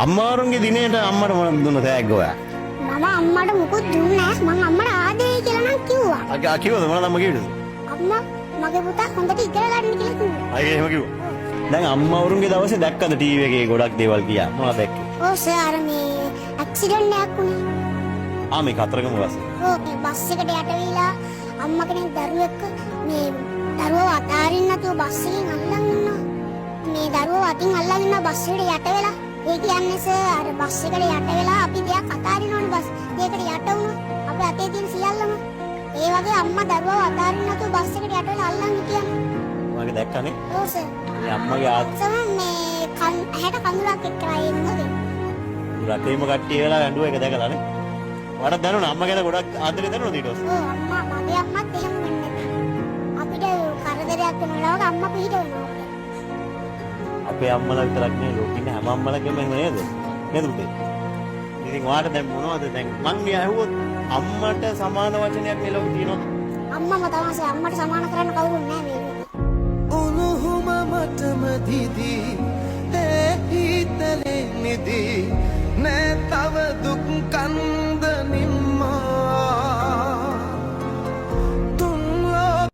අම්මාරුන්ගේ දිනේට අම්මට මොනවද දුන්න තෑග්ග ඔයා? මම අම්මට මුකුත් දුන්නේ නැහැ. මං අම්මට ආදරේ කියලා නම් කිව්වා. කිව්වද මොනවද අම්මා කිව්වද? අම්මා මගේ පුතා හොඳට ඉගෙන ගන්න කියලා කිව්වා. අයියේ එහෙම කිව්වා. දැන් අම්මාවරුන්ගේ දවසේ දැක්කද ටීවී එකේ ගොඩක් දේවල් කියා? මොනවද දැක්කේ? ඔව් සර් අර මේ ඇක්සිඩන්ට් එකක් වුණේ. මේ කතරගම බස්. ඔව් මේ බස් එකට යට වෙලා අම්මා කෙනෙක් දරුවෙක් මේ දරුවව අතාරින්න නැතුව බස් එකෙන් අල්ලන් ඉන්නවා. මේ දරුවව අතින් අල්ලන් ඉන්න බස් එකට යට වෙලා ඒ කියන්නේ සර් අර බස් එකට යට වෙලා අපි දෙයක් අතාරිනවනේ බස් දෙයකට යට වුණා. අපේ අතේ තියෙන සියල්ලම ඒ වගේ අම්මා දරුවව අතාරින්න නැතුව බස් එකට යට වෙලා අල්ලන් හිටියානේ. මගේ දැක්කනේ. ඔව් සර්. මේ අම්මගේ සර් මේ ඇහැට කඳුලක් එක්කලා ඉන්නෝද? රටේම කට්ටිය වෙලා ඇඬුවා ඒක දැකලානේ. වඩා දැනුණා අම්මා ගැන ගොඩක් ආදරේ දැනුණා ඊට පස්සේ. ඔව් අම්මා මගේ අම්මත් එහෙම වෙන්නේ නැහැ. අපිට කරදරයක් වෙන වෙලාවක අම්මා පිට වෙනවා. අපේ අම්මලා විතරක් නෙවෙයි ලෝකෙ ඉන්න හැම අම්මලාගෙම එහෙම නේද? නේද පුතේ? ඉතින් ඔයාට දැන් මොනවද දැන් මං මේ ඇහුවොත් අම්මට සමාන වචනයක් මේ ලෝකේ තියෙනවද? අම්මම තමයි අම්මට සමාන කරන්න කවුරුත් නැහැ මේ ලෝකේ. උණුහුම මටම දිදී ඒ හිතලේ නිදී නෑ තව දුක් කන්න